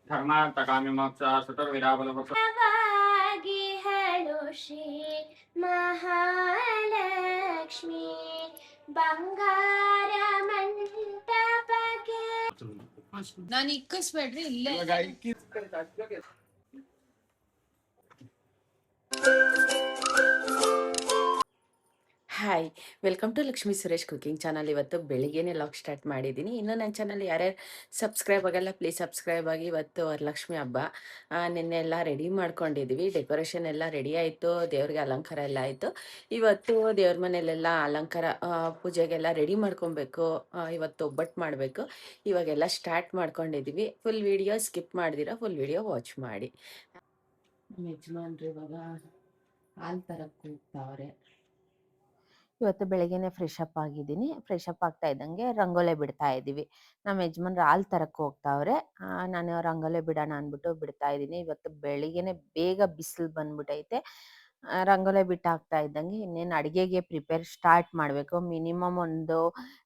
ಧರ್ಮಾರ್ಥಕಾಮಿ ಮೋಕ್ಷ ಚತುರ್ವಿಧಾಫಲಪುರುಷ ವಾಗಿ ಹೇಳು ಶ್ರೀ ಮಹಾಲಕ್ಷ್ಮಿ ಬಂಗಾರ ಮಂಟಪಕ್ಕೆ. ನಾನು ಇಕ್ಕಿಸ್ಬೇಡ್ರಿ ಇಲ್ಲೇ. Hi, welcome to Lakshmi Suresh cooking channel. ಇವತ್ತು ಬೆಳಿಗ್ಗೆನೇ ಲಾಗ್ ಸ್ಟಾರ್ಟ್ ಮಾಡಿದ್ದೀನಿ. ಇನ್ನೂ ನನ್ನ ಚಾನಲ್ ಯಾರ್ಯಾರು ಸಬ್ಸ್ಕ್ರೈಬ್ ಆಗಲ್ಲ ಪ್ಲೀಸ್ ಸಬ್ಸ್ಕ್ರೈಬ್ ಆಗಿ. ಇವತ್ತು ವರಲಕ್ಷ್ಮಿ ಹಬ್ಬ. ನಿನ್ನೆ ಎಲ್ಲ ರೆಡಿ ಮಾಡ್ಕೊಂಡಿದ್ದೀವಿ. ಡೆಕೋರೇಷನ್ ಎಲ್ಲ ರೆಡಿ ಆಯಿತು, ದೇವ್ರಿಗೆ ಅಲಂಕಾರ ಎಲ್ಲ ಆಯಿತು. ಇವತ್ತು ದೇವ್ರ ಮನೆಯಲ್ಲೆಲ್ಲ ಅಲಂಕಾರ ಪೂಜೆಗೆಲ್ಲ ರೆಡಿ ಮಾಡ್ಕೊಬೇಕು. ಇವತ್ತು ಒಬ್ಬಟ್ಟು ಮಾಡಬೇಕು. ಇವಾಗೆಲ್ಲ ಸ್ಟಾರ್ಟ್ ಮಾಡ್ಕೊಂಡಿದ್ದೀವಿ. ಫುಲ್ ವಿಡಿಯೋ ಸ್ಕಿಪ್ ಮಾಡ್ದಿರ ಫುಲ್ ವಿಡಿಯೋ ವಾಚ್ ಮಾಡಿ. ನಮ್ಮ ಯಜಮಾನ್ರು ಇವಾಗ ಹಾಲು ತರಕ್ಕೆ ಹೋಗ್ತಾವ್ರೆ. ಇವತ್ತು ಬೆಳಗ್ಗೆನೆ ಫ್ರೆಶ್ ಅಪ್ ಆಗಿದ್ದೀನಿ. ಫ್ರೆಶ್ ಅಪ್ ಆಗ್ತಾ ಇದ್ದಂಗೆ ರಂಗೋಲೆ ಬಿಡ್ತಾ ಇದ್ದೀವಿ. ನಮ್ಮ ಯಜಮಾನ್ರು ಹಾಲು ತರಕ್ಕೆ ಹೋಗ್ತಾವ್ರೆ. ನಾನು ರಂಗೋಲೆ ಬಿಡೋಣ ಅಂದ್ಬಿಟ್ಟು ಬಿಡ್ತಾ ಇದ್ದೀನಿ. ಇವತ್ತು ಬೆಳಿಗ್ಗೆನೆ ಬೇಗ ಬಿಸಿಲು ಬಂದ್ಬಿಟ್ಟೈತೆ. ರಂಗೋಲೆ ಬಿಟ್ಟು ಹಾಕ್ತಾ ಇದ್ದಂಗೆ ಇನ್ನೇನು ಅಡುಗೆಗೆ ಪ್ರಿಪೇರ್ ಸ್ಟಾರ್ಟ್ ಮಾಡಬೇಕು. ಮಿನಿಮಮ್ ಒಂದು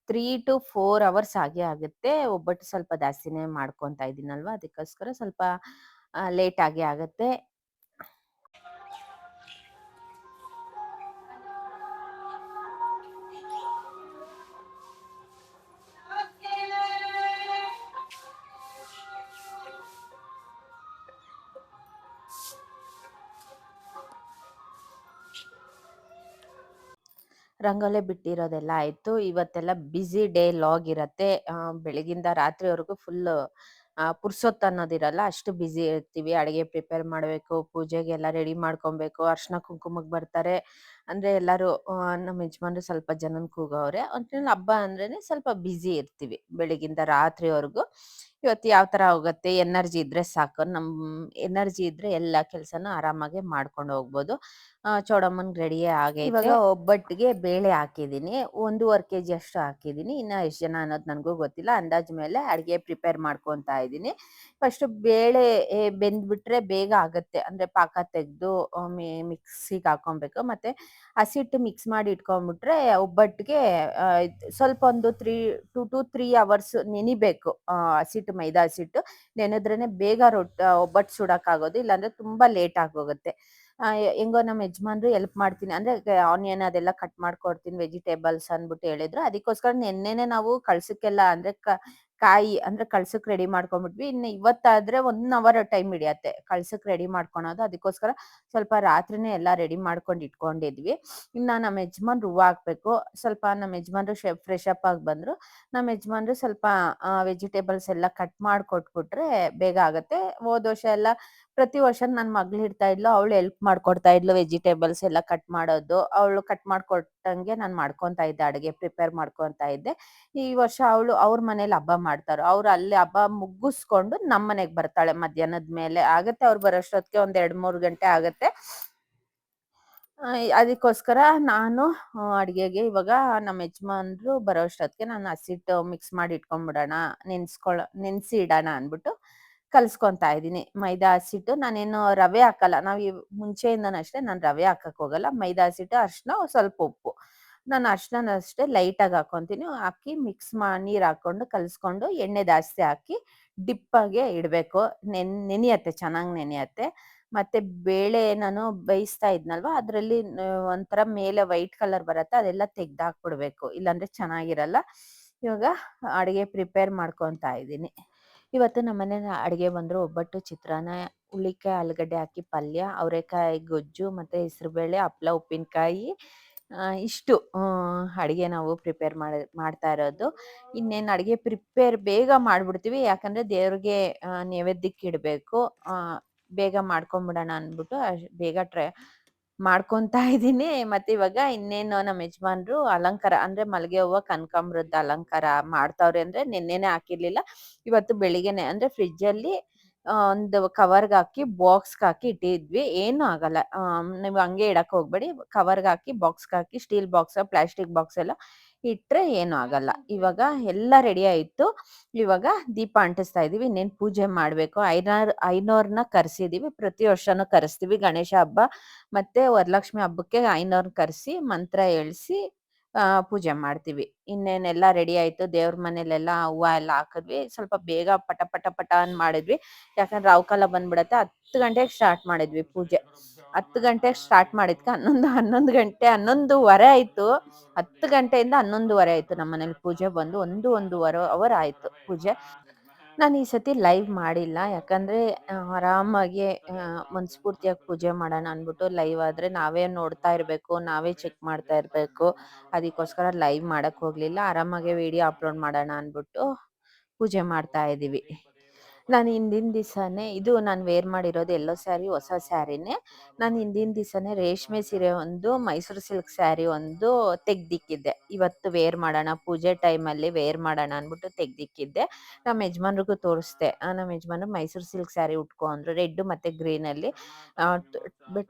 3 to 4 ಅವರ್ಸ್ ಆಗೇ ಆಗುತ್ತೆ. ಒಬ್ಬಟ್ಟು ಸ್ವಲ್ಪ ಜಾಸ್ತಿನೇ ಮಾಡ್ಕೊತಾ ಇದ್ದೀನಲ್ವ, ಅದಕ್ಕೋಸ್ಕರ ಸ್ವಲ್ಪ ಲೇಟ್ ಆಗೇ ಆಗುತ್ತೆ. ರಂಗೋಲೆ ಬಿಟ್ಟಿರೋದೆಲ್ಲ ಆಯಿತು. ಇವತ್ತೆಲ್ಲ ಬ್ಯುಸಿ ಡೇ ಲಾಗ್ ಇರುತ್ತೆ. ಬೆಳಗಿಂದ ರಾತ್ರಿವರೆಗೂ ಫುಲ್ಲು ಪುರ್ಸೊತ್ತು ಅನ್ನೋದಿರಲ್ಲ, ಅಷ್ಟು ಬ್ಯುಸಿ ಇರ್ತೀವಿ. ಅಡುಗೆ ಪ್ರಿಪೇರ್ ಮಾಡಬೇಕು, ಪೂಜೆಗೆಲ್ಲ ರೆಡಿ ಮಾಡ್ಕೊಬೇಕು. ಅರ್ಶಿನ ಕುಂಕುಮಕ್ಕೆ ಬರ್ತಾರೆ ಅಂದರೆ ಎಲ್ಲರೂ. ನಮ್ಮ ಯಜಮಾನ್ರು ಸ್ವಲ್ಪ ಜನನ ಕೂಗವ್ರೆ. ಒಟ್ಟಿನಲ್ಲಿ ಹಬ್ಬ ಅಂದ್ರೇ ಸ್ವಲ್ಪ ಬ್ಯುಸಿ ಇರ್ತೀವಿ ಬೆಳಗಿಂದ ರಾತ್ರಿವರೆಗೂ. ಇವತ್ತು ಯಾವ ಥರ ಹೋಗುತ್ತೆ, ಎನರ್ಜಿ ಇದ್ದರೆ ಸಾಕು. ನಮ್ಮ ಎನರ್ಜಿ ಇದ್ದರೆ ಎಲ್ಲ ಕೆಲಸನೂ ಆರಾಮಾಗಿ ಮಾಡ್ಕೊಂಡು ಹೋಗ್ಬೋದು. ಚೌಡಮ್ಮನ್ಗೆ ರೆಡಿಯೇ ಆಗೈತೆ. ಇವಾಗ ಒಬ್ಬಟ್ಟಿಗೆ ಬೇಳೆ ಹಾಕಿದ್ದೀನಿ, 1.5 kg ಅಷ್ಟು ಹಾಕಿದ್ದೀನಿ. ಇನ್ನು ಎಷ್ಟು ಜನ ಅನ್ನೋದು ನನಗೂ ಗೊತ್ತಿಲ್ಲ. ಅಂದಾಜು ಮೇಲೆ ಅಡುಗೆ ಪ್ರಿಪೇರ್ ಮಾಡ್ಕೊತಾ ಇದ್ದೀನಿ. ಫಸ್ಟು ಬೇಳೆ ಬೆಂದ್ಬಿಟ್ರೆ ಬೇಗ ಆಗುತ್ತೆ. ಅಂದರೆ ಪಾಕ ತೆಗೆದು ಮಿಕ್ಸಿಗೆ ಹಾಕೊಬೇಕು. ಮತ್ತು ಹಸಿಟ್ಟು ಮಿಕ್ಸ್ ಮಾಡಿ ಇಟ್ಕೊಂಡ್ಬಿಟ್ರೆ ಒಬ್ಬಟ್ಟಿಗೆ ಸ್ವಲ್ಪ ಒಂದು 2 to 3 ಅವರ್ಸ್ ನೆನಿಬೇಕು. ಹಸಿಟ್ಟು, ಮೈದಾ ಹಸಿಟ್ಟು ನೆನೆದ್ರೇ ಬೇಗ ಒಬ್ಬಟ್ಟು ಸುಡೋಕ್ಕಾಗೋದು. ಇಲ್ಲಾಂದರೆ ತುಂಬ ಲೇಟ್ ಆಗೋಗುತ್ತೆ. ಹೆಂಗೋ ನಮ್ಮ ಯಜಮಾನ್ರು ಹೆಲ್ಪ್ ಮಾಡ್ತೀನಿ ಅಂದರೆ ಆನಿಯನ್ ಅದೆಲ್ಲ ಕಟ್ ಮಾಡ್ಕೊಡ್ತೀನಿ, ವೆಜಿಟೇಬಲ್ಸ್ ಅಂದ್ಬಿಟ್ಟು ಹೇಳಿದ್ರು. ಅದಕ್ಕೋಸ್ಕರ ನೆನ್ನೆನೆ ನಾವು ಕಳ್ಸಕ್ಕೆಲ್ಲ ಅಂದರೆ ಕಾಯಿ ಅಂದರೆ ಕಳ್ಸಕ್ಕೆ ರೆಡಿ ಮಾಡ್ಕೊಂಡ್ಬಿಟ್ವಿ. ಇನ್ನು ಇವತ್ತಾದರೆ 1 ಅವರ್ ಟೈಮ್ ಹಿಡಿಯತ್ತೆ ಕಳ್ಸಕ್ಕೆ ರೆಡಿ ಮಾಡ್ಕೊಳೋದು. ಅದಕ್ಕೋಸ್ಕರ ಸ್ವಲ್ಪ ರಾತ್ರಿನೇ ಎಲ್ಲ ರೆಡಿ ಮಾಡ್ಕೊಂಡು ಇಟ್ಕೊಂಡಿದ್ವಿ. ಇನ್ನು ನಮ್ಮ ಯಜಮಾನ್ರು ಹೂವು ಹಾಕಬೇಕು. ಸ್ವಲ್ಪ ನಮ್ಮ ಯಜಮಾನ್ರು ಫ್ರೆಶ್ ಅಪ್ ಆಗಿ ಬಂದರು. ನಮ್ಮ ಯಜಮಾನ್ರು ಸ್ವಲ್ಪ ವೆಜಿಟೇಬಲ್ಸ್ ಎಲ್ಲ ಕಟ್ ಮಾಡಿಕೊಟ್ಬಿಟ್ರೆ ಬೇಗ ಆಗುತ್ತೆ. ಹೋದ ವರ್ಷ ಎಲ್ಲ ಪ್ರತಿ ವರ್ಷ ನನ್ನ ಮಗಳು ಇರ್ತಾ ಇದ್ಲು, ಅವಳು ಹೆಲ್ಪ್ ಮಾಡ್ಕೊಡ್ತಾ ಇದ್ಲು ವೆಜಿಟೇಬಲ್ಸ್ ಎಲ್ಲ ಕಟ್ ಮಾಡೋದು. ಅವಳು ಕಟ್ ಮಾಡ್ಕೊಟ್ಟಂಗೆ ನಾನು ಮಾಡ್ಕೊತಾ ಇದ್ದೆ, ಅಡುಗೆ ಪ್ರಿಪೇರ್ ಮಾಡ್ಕೊತಾ ಇದ್ದೆ. ಈ ವರ್ಷ ಅವಳು ಅವ್ರ ಮನೇಲಿ ಹಬ್ಬ ಮಾಡ್ತಾರೆ. ಅವ್ರು ಅಲ್ಲಿ ಹಬ್ಬ ಮುಗಿಸ್ಕೊಂಡು ನಮ್ಮ ಮನೆಗೆ ಬರ್ತಾಳೆ ಮಧ್ಯಾಹ್ನದ ಮೇಲೆ ಆಗುತ್ತೆ. ಅವ್ರು ಬರೋಷ್ಟೊತ್ತಿಗೆ ಒಂದು 2-3 ಗಂಟೆ ಆಗುತ್ತೆ. ಅದಕ್ಕೋಸ್ಕರ ನಾನು ಅಡುಗೆಗೆ ಇವಾಗ ನಮ್ಮ ಯಜಮಾನ್ರು ಬರೋಷ್ಟೊತ್ತಿಗೆ ನಾನು ಹಸಿಟ್ಟು ಮಿಕ್ಸ್ ಮಾಡಿ ಇಟ್ಕೊಂಡ್ಬಿಡೋಣ, ನೆನೆಸಿ ಇಡೋಣ ಅಂದ್ಬಿಟ್ಟು ಕಲಿಸ್ಕೊತಾ ಇದ್ದೀನಿ. ಮೈದಾ ಹಸಿಟ್ಟು ನಾನೇನು ರವೆ ಹಾಕಲ್ಲ. ನಾವು ಮುಂಚೆಯಿಂದನೂ ಅಷ್ಟೇ ನಾನು ರವೆ ಹಾಕಕ್ಕೆ ಹೋಗಲ್ಲ. ಮೈದಾ ಹಸಿಟ್ಟು, ಅರಿಶಿನ, ಸ್ವಲ್ಪ ಉಪ್ಪು. ನಾನು ಅರಿಶಿನ ಅಷ್ಟೇ ಲೈಟಾಗಿ ಹಾಕ್ಕೊತೀನಿ. ಹಾಕಿ ಮಿಕ್ಸ್ ನೀರು ಹಾಕ್ಕೊಂಡು ಕಲಿಸ್ಕೊಂಡು ಎಣ್ಣೆ ಜಾಸ್ತಿ ಹಾಕಿ ಡಿಪ್ಪಾಗೆ ಇಡಬೇಕು. ನೆನೆಯತ್ತೆ, ಚೆನ್ನಾಗಿ ನೆನೆಯತ್ತೆ. ಮತ್ತು ಬೇಳೆ ನಾನು ಬೇಯಿಸ್ತಾ ಇದ್ನಲ್ವ, ಅದರಲ್ಲಿ ಒಂಥರ ಮೇಲೆ ವೈಟ್ ಕಲರ್ ಬರುತ್ತೆ, ಅದೆಲ್ಲ ತೆಗ್ದಾಕ್ಬಿಡ್ಬೇಕು, ಇಲ್ಲಾಂದರೆ ಚೆನ್ನಾಗಿರಲ್ಲ. ಇವಾಗ ಅಡುಗೆ ಪ್ರಿಪೇರ್ ಮಾಡ್ಕೊತಾ ಇದ್ದೀನಿ. ಇವತ್ತು ನಮ್ಮ ಮನೇಲಿ ಅಡುಗೆ ಬಂದರು ಒಬ್ಬಟ್ಟು, ಚಿತ್ರಾನ್ನ, ಹುಳಿಕಾಯಿ ಆಲೂಗಡ್ಡೆ ಹಾಕಿ ಪಲ್ಯ, ಅವರೆಕಾಯಿ ಗೊಜ್ಜು ಮತ್ತು ಹೆಸರುಬೇಳೆ, ಹಪ್ಳ, ಉಪ್ಪಿನಕಾಯಿ. ಇಷ್ಟು ಅಡುಗೆ ನಾವು ಪ್ರಿಪೇರ್ ಮಾಡ್ತಾ ಇರೋದು. ಇನ್ನೇನು ಅಡುಗೆ ಪ್ರಿಪೇರ್ ಬೇಗ ಮಾಡಿಬಿಡ್ತೀವಿ, ಯಾಕಂದರೆ ದೇವ್ರಿಗೆ ನೈವೇದ್ಯಕ್ಕೆ ಇಡಬೇಕು. ಬೇಗ ಮಾಡ್ಕೊಂಬಿಡೋಣ ಅಂದ್ಬಿಟ್ಟು ಬೇಗ ಮಾಡ್ಕೊತಾ ಇದ್ದೀನಿ. ಮತ್ತು ಇವಾಗ ಇನ್ನೇನು ನಮ್ಮ ಯಜಮಾನ್ರು ಅಲಂಕಾರ ಅಂದರೆ ಮಲ್ಲಿಗೆ ಹೂವು, ಕನಕಾಂಬರದ ಅಲಂಕಾರ ಮಾಡ್ತಾವ್ರೆ. ಅಂದರೆ ನೆನ್ನೆನೇ ಹಾಕಿರಲಿಲ್ಲ, ಇವತ್ತು ಬೆಳಿಗ್ಗೆನೆ ಅಂದರೆ ಫ್ರಿಜ್ಜಲ್ಲಿ ಒಂದು ಕವರ್ಗೆ ಹಾಕಿ ಬಾಕ್ಸ್ಗೆ ಹಾಕಿ ಇಟ್ಟಿದ್ವಿ. ಏನೂ ಆಗಲ್ಲ, ನೀವು ಹಂಗೆ ಇಡಕ್ಕೆ ಹೋಗ್ಬೇಡಿ. ಕವರ್ಗೆ ಹಾಕಿ ಬಾಕ್ಸ್ಗೆ ಹಾಕಿ, ಸ್ಟೀಲ್ ಬಾಕ್ಸ್, ಪ್ಲಾಸ್ಟಿಕ್ ಬಾಕ್ಸ್ ಎಲ್ಲ ಇಟ್ಟರೆ ಏನೂ ಆಗಲ್ಲ. ಇವಾಗ ಎಲ್ಲ ರೆಡಿ ಆಯಿತು. ಇವಾಗ ದೀಪ ಅಂಟಿಸ್ತಾ ಇದ್ದೀವಿ. ಇನ್ನೇನು ಪೂಜೆ ಮಾಡಬೇಕು. ಐನೋರನ್ನ ಕರೆಸಿದ್ದೀವಿ. ಪ್ರತಿ ವರ್ಷನೂ ಕರೆಸ್ತೀವಿ. ಗಣೇಶ ಹಬ್ಬ ಮತ್ತು ವರಲಕ್ಷ್ಮಿ ಹಬ್ಬಕ್ಕೆ ಐನೋರನ್ನ ಕರೆಸಿ ಮಂತ್ರ ಹೇಳಿಸಿ ಪೂಜೆ ಮಾಡ್ತೀವಿ. ಇನ್ನೇನೆಲ್ಲ ರೆಡಿ ಆಯ್ತು. ದೇವ್ರ ಮನೇಲೆಲ್ಲ ಹೂವ ಎಲ್ಲ ಹಾಕಿದ್ವಿ. ಸ್ವಲ್ಪ ಬೇಗ ಪಟ ಪಟ ಪಟ ಅಂತ ಮಾಡಿದ್ವಿ. ಯಾಕಂದ್ರೆ ರಾಹುಕಾಲ ಬಂದ್ಬಿಡತ್ತೆ. 10 ಗಂಟೆಗೆ ಸ್ಟಾರ್ಟ್ ಮಾಡಿದ್ವಿ ಪೂಜೆ. 10 ಗಂಟೆಗೆ ಸ್ಟಾರ್ಟ್ ಮಾಡಿದ್ಕೆ 11 ಗಂಟೆ 11:15 ಆಯ್ತು. 10 ಗಂಟೆಯಿಂದ 11:15 ಆಯ್ತು ನಮ್ಮನೇಲಿ ಪೂಜೆ ಬಂದು. 1 ಅವರ್ ಆಯ್ತು ಪೂಜೆ. ನಾನು ಈ ಸತಿ ಲೈವ್ ಮಾಡಿಲ್ಲ. ಯಾಕಂದ್ರೆ ಆರಾಮಾಗಿ ಮನಸ್ಫೂರ್ತಿಯಾಗಿ ಪೂಜೆ ಮಾಡೋಣ ಅಂದ್ಬಿಟ್ಟು ಲೈವ್ ಆದ್ರೆ ನಾವೇ ನೋಡ್ತಾ ಇರ್ಬೇಕು, ನಾವೇ ಚೆಕ್ ಮಾಡ್ತಾ ಇರ್ಬೇಕು. ಅದಕ್ಕೋಸ್ಕರ ಲೈವ್ ಮಾಡಕ್ ಹೋಗ್ಲಿಲ್ಲ. ಆರಾಮಾಗಿ ವಿಡಿಯೋ ಅಪ್ಲೋಡ್ ಮಾಡೋಣ ಅಂದ್ಬಿಟ್ಟು ಪೂಜೆ ಮಾಡ್ತಾ ಇದೀವಿ. ನಾನು ಹಿಂದಿನ ದಿವಸನೇ ಇದು ನಾನು ವೇರ್ ಮಾಡಿರೋದು ಎಲ್ಲೋ ಸ್ಯಾರಿ, ಹೊಸ ಸ್ಯಾರಿನೇ. ನಾನು ಹಿಂದಿನ ದಿವಸನೇ ರೇಷ್ಮೆ ಸೀರೆ ಒಂದು, ಮೈಸೂರು ಸಿಲ್ಕ್ ಸ್ಯಾರಿ ಒಂದು ತೆಗ್ದಿಕ್ಕಿದ್ದೆ. ಇವತ್ತು ವೇರ್ ಮಾಡೋಣ, ಪೂಜೆ ಟೈಮಲ್ಲಿ ವೇರ್ ಮಾಡೋಣ ಅಂದ್ಬಿಟ್ಟು ತೆಗ್ದಿಕ್ಕಿದ್ದೆ. ನಮ್ಮ ಯಜಮಾನ್ರಿಗೂ ತೋರಿಸ್ದೆ. ನಮ್ಮ ಯಜಮಾನ್ರು ಮೈಸೂರು ಸಿಲ್ಕ್ ಸ್ಯಾರಿ ಉಟ್ಕೊ ಅಂದ್ರು. ರೆಡ್ ಮತ್ತೆ ಗ್ರೀನಲ್ಲಿ.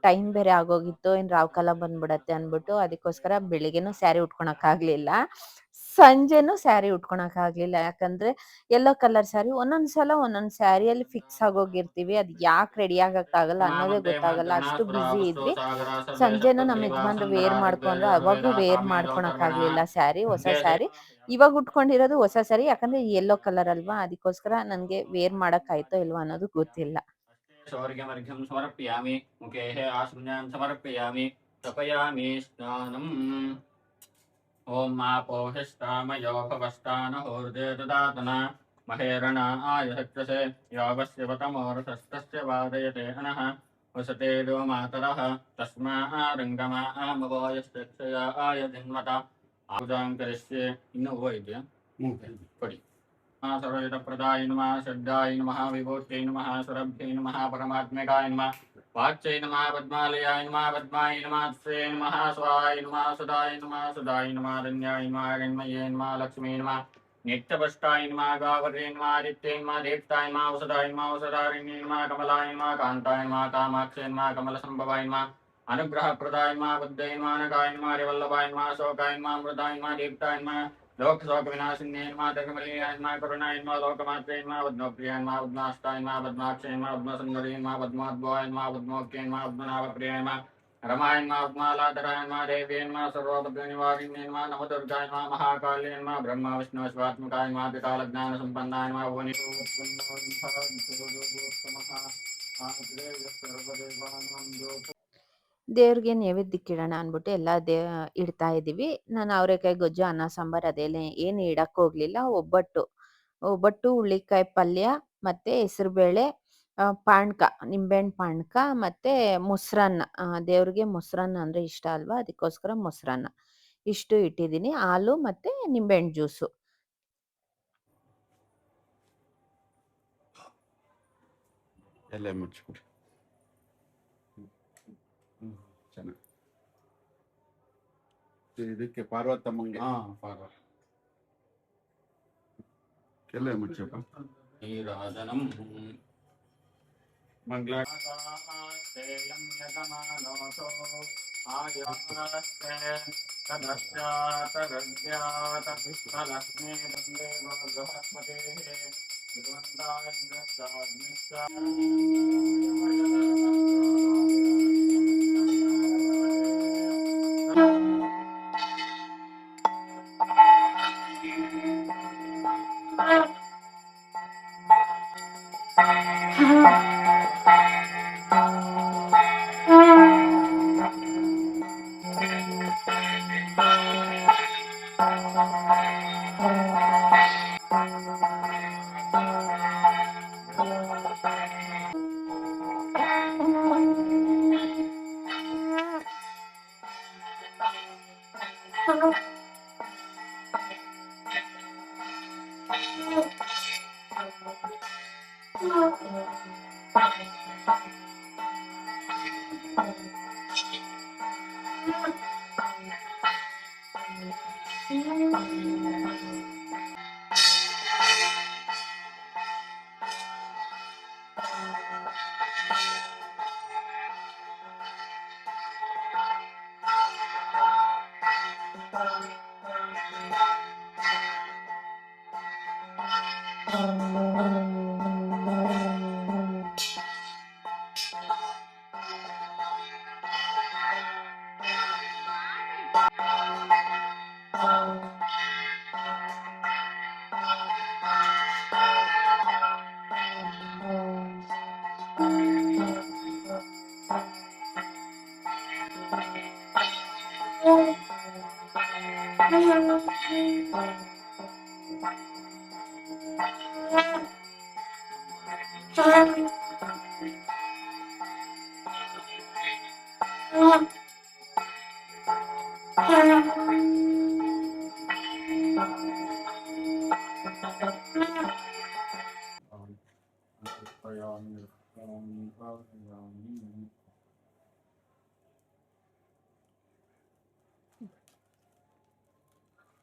ಟೈಮ್ ಬೇರೆ ಆಗೋಗಿತ್ತು, ಇನ್ನು ರಾಹುಕಾಲ ಬಂದ್ಬಿಡತ್ತೆ ಅಂದ್ಬಿಟ್ಟು ಅದಕ್ಕೋಸ್ಕರ ಬೆಳಿಗ್ಗೆನೂ ಸ್ಯಾರಿ ಉಟ್ಕೊಳಕ್ಕಾಗಲಿಲ್ಲ, ಸಂಜೆನೂ ಸ್ಯಾರಿ ಉಟ್ಕೊಳಕ್ಕಾಗಲಿಲ್ಲ. ಯಾಕಂದ್ರೆ ಯೆಲ್ಲೋ ಕಲರ್ ಸ್ಯಾರಿ ಒಂದೊಂದ್ಸಲ ಒಂದೊಂದು ಸ್ಯಾರಿಯಲ್ಲಿ ಫಿಕ್ಸ್ ಆಗೋಗಿರ್ತೀವಿ. ಅದು ಯಾಕೆ ರೆಡಿ ಆಗಕ್ಕಾಗಲ್ಲ ಅನ್ನೋದೇ ಗೊತ್ತಾಗಲ್ಲ. ಅಷ್ಟು ಬ್ಯುಸಿ ಇದ್ವಿ. ಸಂಜೆನೂ ನಮ್ಮ ಯಜಮಾನ್ರು ವೇರ್ ಮಾಡ್ಕೊಂಡ್ರು. ಅವಾಗೂ ವೇರ್ ಮಾಡ್ಕೊಳಕ್ಕಾಗಲಿಲ್ಲ ಸ್ಯಾರಿ, ಹೊಸ ಸ್ಯಾರಿ. ಇವಾಗ ಉಟ್ಕೊಂಡಿರೋದು ಹೊಸ ಸ್ಯಾರಿ. ಯಾಕಂದ್ರೆ ಯೆಲ್ಲೋ ಕಲರ್ ಅಲ್ವಾ, ಅದಕ್ಕೋಸ್ಕರ ನನಗೆ ವೇರ್ ಮಾಡೋಕ್ಕಾಯ್ತೋ ಇಲ್ವೋ ಅನ್ನೋದು ಗೊತ್ತಿಲ್ಲ. ಶೌರ್ಯಮರ್ಘ್ಯಂ ಸಮರ್ಪಯಾಮಿ ಮುಖೇಃ ಆಸಮ್ಯಾನ್ ಸಮರ್ಪಯಾಮಿ ತಪಯಾಮಿ ಸ್ನಾನಂ. ಓಂ ಆಪೋಹಿಷ್ಟಾಮಯೋ ಭವಷ್ಟಾನಹೋರ್ಜೇ ದದಾತನ ಮಹೇರಣ ಆಯಹಚ್ಯಸೆ ಯಾವಸ್ಯವತಮೋರಸಸ್ತಸ್ಯ ವಾದಯತೆ ಅನಃ ವಸತೆ ದೋ ಮಾತರಃ ತಸ್ಮಾ ರಂಗಮ ಆಮವೋಯಸ್ತಕ್ಷಯ ಆಯಜಿನ್ಮತ ಆಹುಜಾಂ ಕರಿಷ್ಯೆ. ಇನ್ನೂ ಹೂವು ಇದೆಯಾ? ಕೊಡಿ. ಸರ್ವಯುತಪ್ರದಾಯ ನಮಃ, ಶ್ರದ್ಧಾಯ ನಮಃ, ವಿಭೂತ್ಯೈ ನಮಃ, ಸುರಭ್ಯೈ ನಮಃ, ಪರಮಾತ್ಮಿಕಾಯ ನಮಃ, ವಾಚ್ಯೈ ನಮಃ, ಪದ್ಮಾಲಯಾಯ ನಮಃ, ಪದ್ಮಾಯ ನಮಃ, ಶ್ರೇ ನಮಃ, ಸ್ವಾಯ ನಮಃ, ಸುಧಾಯ ನಮಃ, ಸುಧಾಯ ನಮಃ, ಧನ್ಯಾಯ ನಮಃ, ರಣಮಯೇ ನಮಃ, ಲಕ್ಷ್ಮೀ ನಮಃ, ನಿತ್ಯಪುಷ್ಟಾಯ ನಮಃ, ಗಾವರ್ಯೈ ನಮಃ, ಆದಿತ್ಯೈ ನಮಃ, ದೀಪ್ತಾಯ ನಮಃ, ಔಷಧಾಯ ನಮಃ, ಔಷಧಾರಿಣ್ಯೈ ನಮಃ, ಕಮಲಾಯ ನಮಃ, ಕಾಂತಾಯ ನಮಃ, ಕಾಮಾಕ್ಷೈ ನಮಃ, ಕಮಲಸಂಭವಾಯ ನಮಃ, ಅನುಗ್ರಹಪ್ರದಾಯ ನಮಃ, ಬುದ್ಧೈ ನಮಃ, ನಗಾಯ ನಮಃ, ಹರಿವಲ್ಲಭಾಯ ನಮಃ, ಶೋಕಾಯ ನಮಃ, ಅಮೃತಾಯ ನಮಃ, ದೀಪ್ತಾಯ ನಮಃ, ಲೋಕಶೋಕ ವಿನಾಶಿನ್ಯೈ ನಮಃ, ಧರ್ಮಮಲೀಯಾಯ ನಮಃ, ಕರುಣಾಯ ನಮಃ, ಲೋಕಮಾತ್ರೇಯ ನಮಃ, ಪದ್ಮಪ್ರಿಯಾಯ ನಮಃ, ಪದ್ಮಾಸ್ತಾಯ ನಮಃ, ಪದ್ಮಾಕ್ಷಯ ನಮಃ, ಪದ್ಮಸುಂದರೀಯ ನಮಃ, ಪದ್ಮೋದ್ಭವಾಯ ನಮಃ, ಪದ್ಮೋಕ್ತೈ ನಮಃ, ಪದ್ಮನಾಭಪ್ರಿಯಾಯ ನಮಃ, ರಮಾಯ ನಮಃ, ಪದ್ಮಾಲಾಧರಾಯ ನಮಃ, ದೇವ್ಯೈ ನಮಃ, ಸರ್ವಭದ್ರನಿವಾರಿಣ್ಯೈ ನಮಃ, ನಮದುರ್ಗಾಯ ನಮಃ, ಮಹಾಕಾಲ್ಯೈ ನಮಃ, ಬ್ರಹ್ಮ ವಿಷ್ಣು ಶಿವಾತ್ಮಕಾಯ ನಮಃ, ತ್ರಿಕಾಲಜ್ಞಾನ ಸಂಪನ್ನಾಯ ನಮಃ, ದೇವ್ರಿಗೆ ನೈವೇದ್ಯಕ್ಕಿಡೋಣ ಅಂದ್ಬಿಟ್ಟು ಎಲ್ಲ ಇಡ್ತಾ ಇದ್ದೀವಿ. ನಾನು ಅವರೆಕಾಯಿ ಗೊಜ್ಜು, ಅನ್ನ ಸಾಂಬಾರು ಅದೆಲ್ಲ ಏನು ಇಡಕ್ಕೆ ಹೋಗ್ಲಿಲ್ಲ. ಒಬ್ಬಟ್ಟು, ಹುಳ್ಳಿಕಾಯಿ ಪಲ್ಯ, ಮತ್ತೆ ಹೆಸರುಬೇಳೆ, ಪಾಣ್ಕ, ನಿಂಬೆಹಣ್ಣು ಪಾಣ್ಕ, ಮತ್ತೆ ಮೊಸರನ್ನ. ದೇವ್ರಿಗೆ ಮೊಸರನ್ನ ಅಂದ್ರೆ ಇಷ್ಟ ಅಲ್ವಾ, ಅದಕ್ಕೋಸ್ಕರ ಮೊಸರನ್ನ ಇಷ್ಟು ಇಟ್ಟಿದ್ದೀನಿ. ಹಾಲು ಮತ್ತೆ ನಿಂಬೆಹಣ್ಣು ಜ್ಯೂಸು. ಎಲೆ ಮುಚ್ಚಿಬಿಡಿ. ಚೆನ್ನಾಗಿ ಇದಕ್ಕೆ ಪಾರ್ವತಮ್ಮಂಗೆ ಎಲೆ ಮುಚ್ಚಪ್ಪ. ನೀರಾಜನಂ ಮಂಗಳಾಸ್ತೇಯಂ ಯಜಮಾನೋಸೋ ಆಯಾಸ್ತೆ ತದಸ್ಯಾತ ಗದ್ಯಾತ ತದಸ್ಮೇ ವಂದೇವ ಬೃಹಸ್ಪತಿಃ ಧ್ರುವಂತಾಯ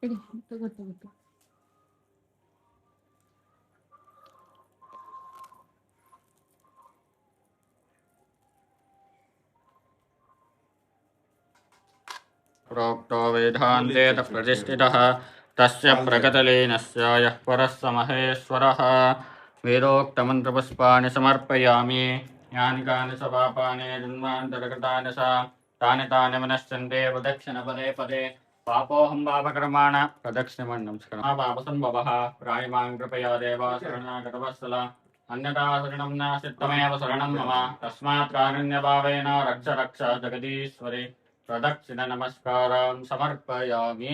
ಇಡಿ, ತಗೋ. प्रोक्तो वेदान्तेन प्रतिष्ठितः तस्य प्रगतलीनस्य यः परः स महेश्वरः वेदोक्तमन्त्रपुष्पाणि समर्पयामि यानि कानि स पापानि जन्मान्तरकृतानि स तानि विनश्यन्ते प्रदक्षिणपदे पदे पापोऽहं पापकर्माण प्रदक्षिणमण्डं पापसम्भवः प्रायिमां कृपया देव शरणागतवत्सल अन्यथा शरणं नास्ति त्वमेव शरणं मम तस्मात् कारुण्यभावेन रक्ष रक्ष जगदीश्वरे प्रदक्षिण नमस्कारं समर्पयामि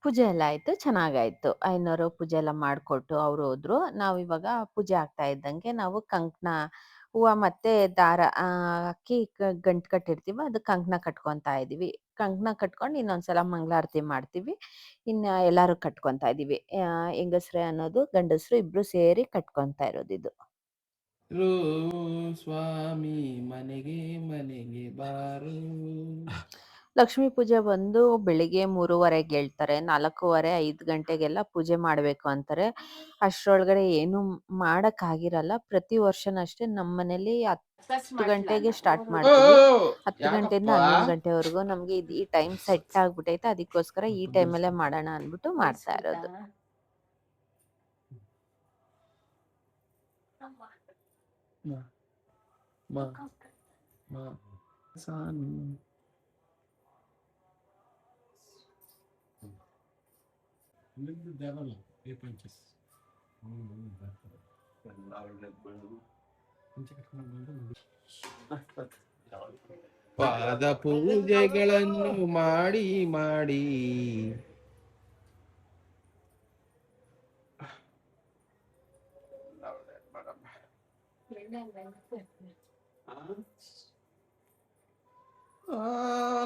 ಪೂಜೆ ಎಲ್ಲ ಆಯ್ತು, ಚೆನ್ನಾಗಾಯ್ತು. ಐನೋರು ಪೂಜೆ ಎಲ್ಲ ಮಾಡ್ಕೊಟ್ಟು ಅವ್ರು ಹೋದ್ರು. ನಾವಿವಾಗ ಪೂಜೆ ಆಗ್ತಾ ಇದ್ದಂಗೆ ನಾವು ಕಂಕಣ ಹೂವ ಮತ್ತೆ ದಾರ ಅಕ್ಕಿ ಗಂಟು ಕಟ್ಟಿರ್ತೀವಿ, ಅದು ಕಂಕಣ ಕಟ್ಕೊಂತಾ ಇದೀವಿ. ಕಂಕಣ ಕಟ್ಕೊಂಡು ಇನ್ನೊಂದ್ಸಲ ಮಂಗಳಾರತಿ ಮಾಡ್ತೀವಿ. ಇನ್ನ ಎಲ್ಲಾರು ಕಟ್ಕೊಂತಾ ಇದೀವಿ. ಹೆಂಗಸ್ರೆ ಅನ್ನೋದು ಗಂಡಸ್ರು ಇಬ್ರು ಸೇರಿ ಕಟ್ಕೊಂತಾ ಇರೋದಿದು. ಸ್ವಾಮಿ ಮನೆಗೆ ಬಾರು. ಲಕ್ಷ್ಮೀ ಪೂಜೆ ಬಂದು ಬೆಳಿಗ್ಗೆ 3:30ಗೆ ಹೇಳ್ತಾರೆ. 4:30, 5 ಗಂಟೆಗೆಲ್ಲ ಪೂಜೆ ಮಾಡ್ಬೇಕು ಅಂತಾರೆ. ಅಷ್ಟ್ರೊಳಗಡೆ ಏನು ಮಾಡಕ್ಕಾಗಿರಲ್ಲ. ಪ್ರತಿ ವರ್ಷನೂ ಅಷ್ಟೇ ನಮ್ಮನೇಲಿ 10 ಗಂಟೆಗೆ ಸ್ಟಾರ್ಟ್ ಮಾಡ್ತೀವಿ. 10 ಗಂಟೆಯಿಂದ 11 ಗಂಟೆವರೆಗೂ ನಮ್ಗೆ ಈ ಟೈಮ್ ಸೆಟ್ ಆಗ್ಬಿಟ್ಟೈತೆ. ಅದಕ್ಕೋಸ್ಕರ ಈ ಟೈಮಲ್ಲೇ ಮಾಡೋಣ ಅಂದ್ಬಿಟ್ಟು ಮಾಡ್ತಾ ಇರೋದು. ಪಾದ ಪೂಜೆಗಳನ್ನು ಮಾಡಿ ಮಾಡಿ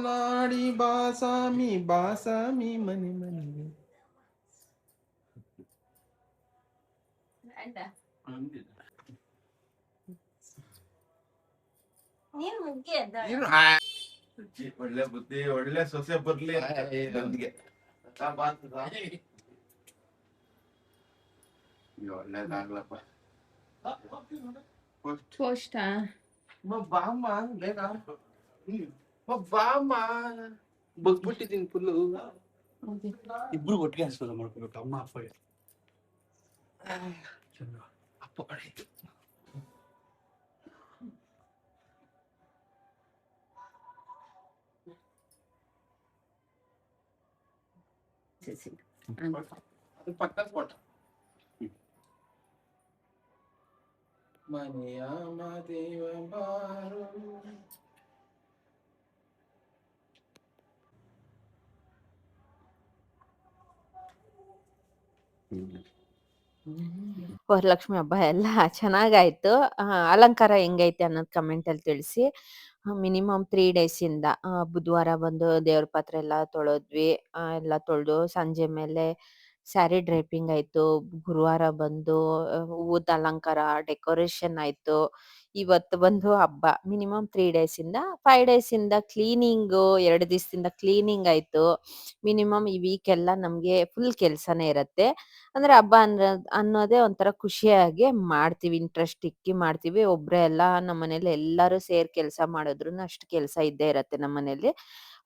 ನಾಡಿ ಬಾಸಾಮಿ ಬಾಸಾಮಿ ಮನೆ ಮನೆಗೆ. ಒಳ್ಳೆ ಬುದ್ಧಿ, ಒಳ್ಳೆ ಸೊಸೆ ಬರ್ಲಿ ನನ್ಗೆ. ಒಳ್ಳೇದಾಗ್ಲಪ್ಪ. ಪೋಸ್ಟಾ ಬಾಮ್ಮ ಬೇಗ ಬಾಮ್ಮ ಬಗ್ಬಿಟ್ಟಿದ್ದೀನಿ ಫುಲ್ಲು. ಇಬ್ರು ಒಟ್ಟಿಗೆ ಆಶೀರ್ವಾದ ಮಾಡ್ಕೋಬೇಕು, ಅಮ್ಮ ಅಪ್ಪಗೆ. ಅಪ್ಪ ಕಡೆ ಇತ್ತು. ಅದು ಪಕ್ಕದ ಕೊಟ್ಟ. ಮನೆಯ ಮಾದೇವ ಬಾರು. ವರಲಕ್ಷ್ಮಿ ಹಬ್ಬ ಎಲ್ಲ ಚೆನ್ನಾಗಾಯ್ತು. ಅಲಂಕಾರ ಹೆಂಗೈತೆ ಅನ್ನೋದು ಕಮೆಂಟಲ್ಲಿ ತಿಳಿಸಿ. ಮಿನಿಮಮ್ 3 ಡೇಸಿಂದ ಬುಧವಾರ ಬಂದು ದೇವ್ರ ಪಾತ್ರೆ ಎಲ್ಲ ತೊಳೆದ್ವಿ. ಎಲ್ಲ ತೊಳೆದು ಸಂಜೆ ಮೇಲೆ ಸ್ಯಾರಿ ಡ್ರೈಪಿಂಗ್ ಆಯ್ತು. ಗುರುವಾರ ಬಂದು ಹೂವದ ಅಲಂಕಾರ, ಡೆಕೋರೇಷನ್ ಆಯ್ತು. ಇವತ್ತು ಬಂದು ಹಬ್ಬ. ಮಿನಿಮಮ್ 3 ಡೇಸಿಂದ 5 ಡೇಸಿಂದ ಕ್ಲೀನಿಂಗು, 2 ದಿವಸದಿಂದ ಕ್ಲೀನಿಂಗ್ ಆಯ್ತು. ಮಿನಿಮಮ್ ಈ ವೀಕ್ ಎಲ್ಲ ನಮಗೆ ಫುಲ್ ಕೆಲಸನೇ ಇರುತ್ತೆ. ಅಂದ್ರೆ ಹಬ್ಬ ಅನ್ನೋದೇ ಒಂಥರ ಖುಷಿಯಾಗಿ ಮಾಡ್ತೀವಿ, ಇಂಟ್ರೆಸ್ಟ್ ಇಕ್ಕಿ ಮಾಡ್ತೀವಿ. ಒಬ್ರೇ ಎಲ್ಲ ನಮ್ಮನೇಲಿ ಎಲ್ಲರೂ ಸೇರಿ ಕೆಲಸ ಮಾಡಿದ್ರುನು ಅಷ್ಟು ಕೆಲಸ ಇದ್ದೇ ಇರತ್ತೆ ನಮ್ಮನೇಲಿ.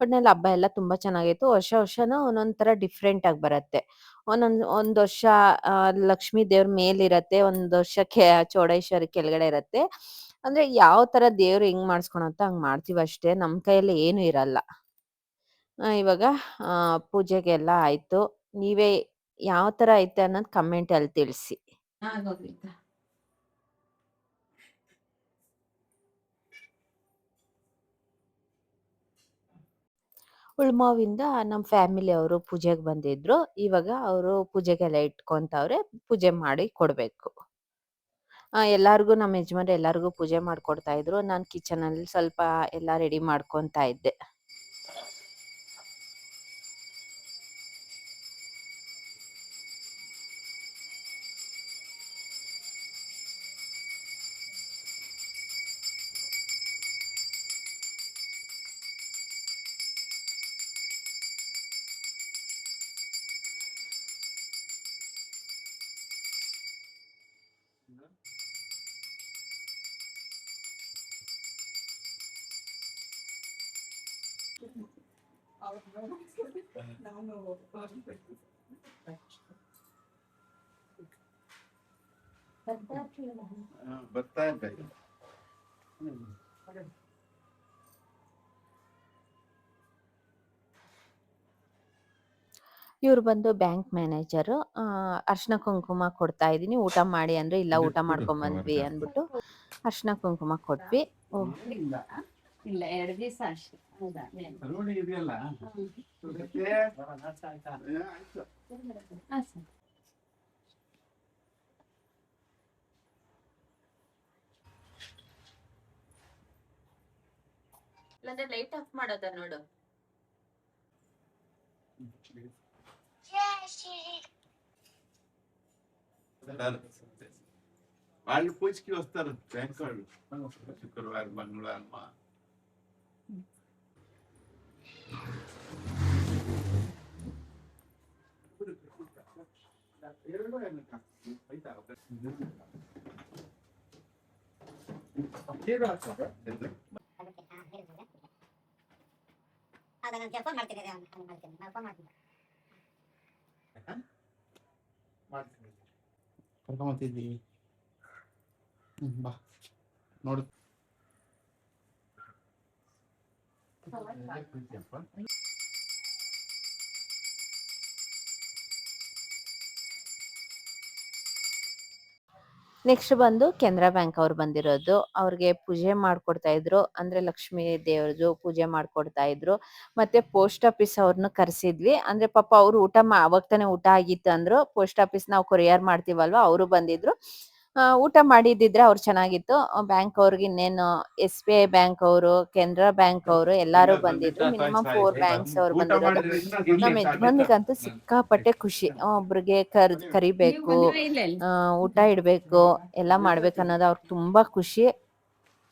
ಒಟ್ನಲ್ಲಿ ಹಬ್ಬ ಎಲ್ಲ ತುಂಬಾ ಚೆನ್ನಾಗಿತ್ತು. ವರ್ಷನೂ ಒಂದೊಂದ್ ಥರ ಡಿಫ್ರೆಂಟ್ ಆಗಿ ಬರತ್ತೆ. ಒಂದ್ ವರ್ಷ ಲಕ್ಷ್ಮೀ ದೇವ್ರ ಮೇಲಿರತ್ತೆ, ಒಂದ್ ವರ್ಷ ಚೌಡೇಶ್ವರಿ ಕೆಳಗಡೆ ಇರತ್ತೆ. ಅಂದ್ರೆ ಯಾವ ತರ ದೇವ್ರು ಹೆಂಗ್ ಮಾಡಿಸ್ಕೊಳತ್ತೋ ಹಂಗ್ ಮಾಡ್ತೀವಿ ಅಷ್ಟೇ. ನಮ್ ಕೈಯಲ್ಲಿ ಏನು ಇರಲ್ಲ. ಇವಾಗ ಪೂಜೆಗೆಲ್ಲ ಆಯ್ತು. ನೀವೇ ಯಾವ ತರ ಐತೆ ಅನ್ನೋದು ಕಮೆಂಟ್ ಅಲ್ಲಿ ತಿಳಿಸಿ. ಆಗೋಗಿದ್ದ ಉಳ್ಮಾವಿಂದ ನಮ್ಮ ಫ್ಯಾಮಿಲಿ ಅವರು ಪೂಜೆಗೆ ಬಂದಿದ್ರು. ಇವಾಗ ಅವರು ಪೂಜೆಗೆಲ್ಲ ಇಟ್ಕೊಂತವ್ರೆ. ಪೂಜೆ ಮಾಡಿ ಕೊಡ್ಬೇಕು. ಎಲ್ಲಾರ್ಗು ನಮ್ಮ ಯಜಮಾನ್ರು ಎಲ್ಲಾರ್ಗು ಪೂಜೆ ಮಾಡ್ಕೊಡ್ತಾ ಇದ್ರು. ನಾನು ಕಿಚನ್ ಅಲ್ಲಿ ಸ್ವಲ್ಪ ಎಲ್ಲ ರೆಡಿ ಮಾಡ್ಕೊಂತಾ ಇದ್ದೆ. ಬರ್ತಾ ಇದ್ದೆ. ಇವ್ರು ಬಂದು ಬ್ಯಾಂಕ್ ಮ್ಯಾನೇಜರು. ಅರ್ಶಿನ ಕುಂಕುಮ ಕೊಡ್ತಾ ಇದೀನಿ, ಊಟ ಮಾಡಿ ಅಂದ್ರೆ ಇಲ್ಲ ಊಟ ಮಾಡ್ಕೊಂಡ್ ಬಂದ್ವಿ ಅಂದ್ಬಿಟ್ಟು ಅರ್ಶಿನ ಕುಂಕುಮ ಕೊಟ್ವಿ. ಇಲ್ಲ 2 ದಿವಸ ಅಷ್ಟೇ. ಹೌದಾ? ರೋಡಿ ಇದೆಯಲ್ಲ. ಹಾ ಸರ್. ಇಲ್ಲಾಂದ್ರೆ ಲೈಟ್ ಆಫ್ ಮಾಡೋದ ನೋಡು. వాళ్ళు పూజకి వస్తారు బ్యాంక్ వాళ్ళు శుక్రవారం మంగళవారం. ಕರ್ಕೊಂಬತ್ತಿದ್ದೀವಿ. ಬಾ ನೋಡು. ನೆಕ್ಸ್ಟ್ ಬಂದು ಕೆನರಾ ಬ್ಯಾಂಕ್ ಅವ್ರು ಬಂದಿರೋದು. ಅವ್ರಿಗೆ ಪೂಜೆ ಮಾಡ್ಕೊಡ್ತಾ ಇದ್ರು, ಅಂದ್ರೆ ಲಕ್ಷ್ಮೀ ದೇವ್ರದ್ದು ಪೂಜೆ ಮಾಡ್ಕೊಡ್ತಾ ಇದ್ರು. ಮತ್ತೆ ಪೋಸ್ಟ್ ಆಫೀಸ್ ಅವ್ರನ್ನ ಕರೆಸಿದ್ವಿ, ಅಂದ್ರೆ ಪಾಪ ಅವ್ರು ಅವಾಗ ತಾನೇ ಊಟ ಆಗಿತ್ತು ಅಂದ್ರು. ಪೋಸ್ಟ್ ಆಫೀಸ್ ನಾವು ಕೊರಿಯರ್ ಮಾಡ್ತೀವಲ್ವಾ, ಅವರು ಬಂದಿದ್ರು. ಊಟ ಮಾಡಿದಿದ್ರೆ ಅವ್ರು ಚೆನ್ನಾಗಿತ್ತು. ಬ್ಯಾಂಕ್ ಅವ್ರಿಗೆ ಇನ್ನೇನು SBI ಬ್ಯಾಂಕ್ ಅವರು, ಕೆನರಾ ಬ್ಯಾಂಕ್ ಅವರು ಎಲ್ಲಾರು ಬಂದಿದ್ರು. ಮಿನಿಮಮ್ 4 ಬ್ಯಾಂಕ್ಸ್ ಅವ್ರು ಊಟ ಬಂದಿರೋದು. ಮಾಡಿದ್ರೆ ಇನ್ನ ನಮ್ಮ ಯಜಮಾನ್ರಿಗಂತೂ ಸಿಕ್ಕಾಪಟ್ಟೆ ಖುಷಿ. ಒಬ್ರಿಗೆ ಕರಿಬೇಕು, ಊಟ ಇಡ್ಬೇಕು, ಎಲ್ಲ ಮಾಡ್ಬೇಕು ಅನ್ನೋದು ಅವ್ರಿಗೆ ತುಂಬಾ ಖುಷಿ.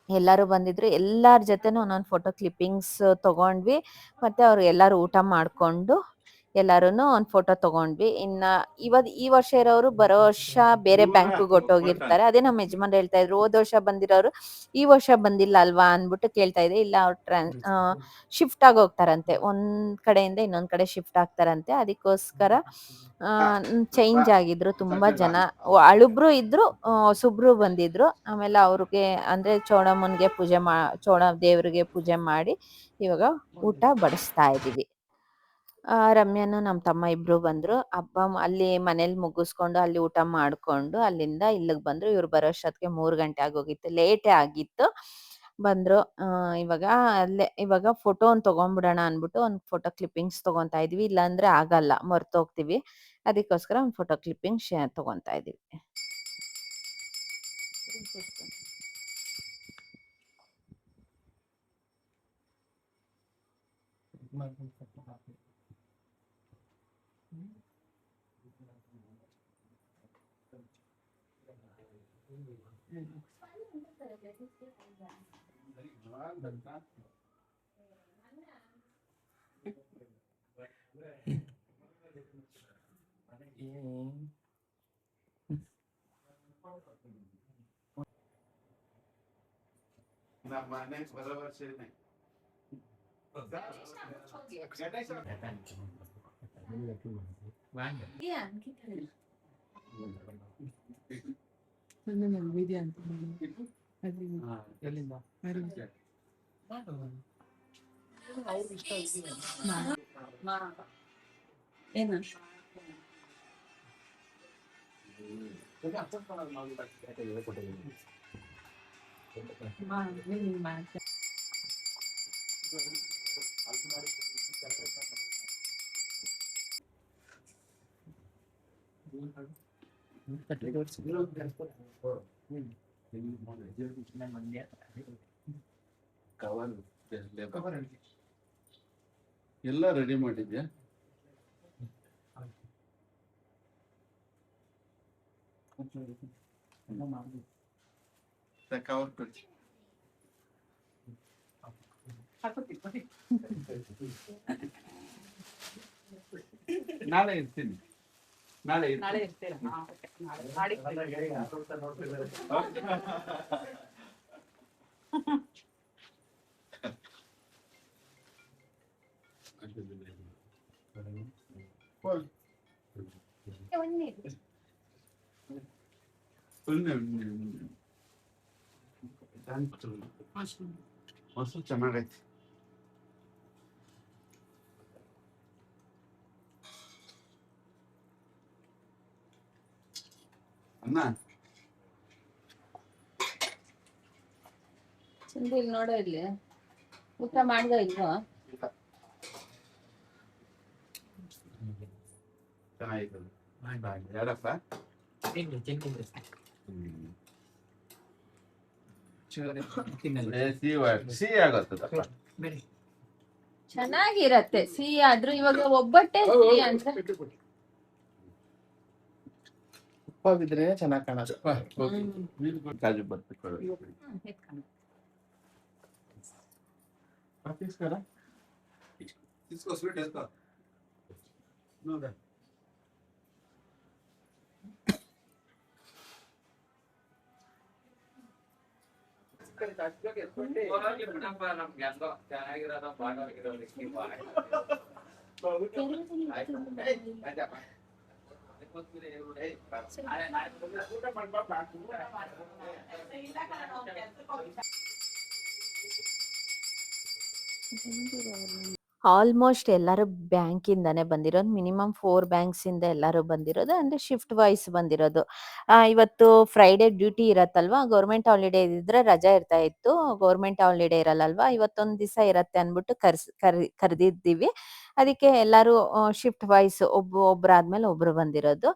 ಎಲ್ಲಾರು ಬಂದಿದ್ರು, ಎಲ್ಲಾರ ಜೊತೆನೂ ಒಂದೊಂದು ಫೋಟೋ ಕ್ಲಿಪ್ಪಿಂಗ್ಸ್ ತಗೊಂಡ್ವಿ. ಮತ್ತೆ ಅವ್ರು ಎಲ್ಲಾರು ಊಟ ಮಾಡ್ಕೊಂಡು ಎಲ್ಲಾರುನು ಒಂದ್ ಫೋಟೋ ತಗೊಂಡ್ವಿ. ಇನ್ನ ಈ ವರ್ಷ ಇರೋರು ಬರೋ ವರ್ಷ ಬೇರೆ ಬ್ಯಾಂಕ್ ಹೊಟ್ಟೋಗಿರ್ತಾರೆ. ಅದೇ ನಮ್ಮ ಯಜಮಾನ್ ಹೇಳ್ತಾ ಇದ್ರು, ಹೋದ ವರ್ಷ ಬಂದಿರೋರು ಈ ವರ್ಷ ಬಂದಿಲ್ಲ ಅಲ್ವಾ ಅನ್ಬಿಟ್ಟು ಕೇಳ್ತಾ ಇದ್ದೆ. ಇಲ್ಲ, ಅವ್ರು ಶಿಫ್ಟ್ ಆಗಿ ಹೋಗ್ತಾರಂತೆ, ಒಂದ್ ಕಡೆಯಿಂದ ಇನ್ನೊಂದ್ ಕಡೆ ಶಿಫ್ಟ್ ಆಗ್ತಾರಂತೆ. ಅದಕ್ಕೋಸ್ಕರ ಚೇಂಜ್ ಆಗಿದ್ರು ತುಂಬಾ ಜನ. ಅಳುಬ್ರು ಇದ್ರು, ಹೊಸಬ್ರು ಬಂದಿದ್ರು. ಆಮೇಲೆ ಅವ್ರಿಗೆ ಅಂದ್ರೆ ಚೌಡಮ್ಮನ್ಗೆ ಚೌಡ ದೇವ್ರಿಗೆ ಪೂಜೆ ಮಾಡಿ ಇವಾಗ ಊಟ ಬಡಿಸ್ತಾ ಇದೀವಿ. ರಮ್ಯಾನು ನಮ್ಮ ತಮ್ಮ ಇಬ್ರು ಬಂದ್ರು. ಹಬ್ಬ ಅಲ್ಲಿ ಮನೇಲಿ ಮುಗಿಸ್ಕೊಂಡು ಅಲ್ಲಿ ಊಟ ಮಾಡ್ಕೊಂಡು ಅಲ್ಲಿಂದ ಇಲ್ಲಿಗೆ ಬಂದ್ರು. ಇವ್ರು ಬರೋಷ್ಟೊತ್ತಿಗೆ 3 ಗಂಟೆ ಆಗೋಗಿತ್ತು, ಲೇಟೇ ಆಗಿತ್ತು. ಬಂದ್ರು. ಇವಾಗ ಫೋಟೋ ಒಂದು ತಗೊಂಡ್ಬಿಡೋಣ ಅನ್ಬಿಟ್ಟು ಒಂದು ಫೋಟೋ ಕ್ಲಿಪ್ಪಿಂಗ್ಸ್ ತಗೊಂತಾ ಇದೀವಿ. ಇಲ್ಲಾಂದ್ರೆ ಆಗಲ್ಲ, ಮರ್ತೋಗ್ತೀವಿ. ಅದಕ್ಕೋಸ್ಕರ ಒಂದು ಫೋಟೋ ಕ್ಲಿಪ್ಪಿಂಗ್ಸ್ ತಗೊಂತಾ ಇದೀವಿ. ನಮ್ಮ ಮನೆ ಬರೋ ವರ್ಷನೇ ಏನು ಎಲ್ಲ ರೆಡಿ ಮಾಡಿದ್ಯಾ? ಕವರ್ ಕೊಡಿ. ನಾಳೆ ಇರ್ತೀನಿ. ನಾಳೆ ಇರ್ತೀರಾ? ಮೊಸರು ಚೆನ್ನಾಗೈತಿ. ಅನ್ನ ಚಂದ ಇಲ್ಲಿ ನೋಡೋ, ಇಲ್ಲಿ ಊಟ ಮಾಡ್ದ ಇಲ್ವಾ? ಚೆನ್ನಾಗಿತ್ತು. ಯಾರಪ್ಪ? ಸಿಹಿ ಆಗುತ್ತದಪ್ಪ. ಚೆನ್ನಾಗಿರತ್ತೆ ಸಿಹಿ ಆದ್ರೂ. ಇವಾಗ ಒಬ್ಬಟ್ಟೆ ಸಿಹಿ ಅಂದ್ರೆ ಉಪ್ಪ ಬಿದ್ರೆ ಚೆನ್ನಾಗಿ ಕಾಣುತ್ತೆ. ಕಾಜು ಬರ್ಬೇಕು. इसको स्वीट है इसका नो दैट ಆಲ್ಮೋಸ್ಟ್ ಎಲ್ಲರೂ ಬ್ಯಾಂಕಿಂದಾನೇ ಬಂದಿರೋದು. ಮಿನಿಮಮ್ 4 ಬ್ಯಾಂಕ್ಸಿಂದ ಎಲ್ಲರೂ ಬಂದಿರೋದು. ಅಂದರೆ ಶಿಫ್ಟ್ ವೈಸ್ ಬಂದಿರೋದು. ಇವತ್ತು ಫ್ರೈಡೇ ಡ್ಯೂಟಿ ಇರತ್ತಲ್ವಾ, ಗೌರ್ಮೆಂಟ್ ಹಾಲಿಡೇ ಇದ್ದರೆ ರಜಾ ಇರ್ತಾ ಇತ್ತು. ಗೌರ್ಮೆಂಟ್ ಹಾಲಿಡೇ ಇರಲ್ಲಲ್ವಾ, ಇವತ್ತೊಂದು ದಿವಸ ಇರತ್ತೆ ಅಂದ್ಬಿಟ್ಟು ಕರೆದಿದ್ದೀವಿ. ಅದಕ್ಕೆ ಎಲ್ಲರೂ ಶಿಫ್ಟ್ ವೈಸ್ ಒಬ್ಬರಾದ್ಮೇಲೆ ಒಬ್ರು ಬಂದಿರೋದು.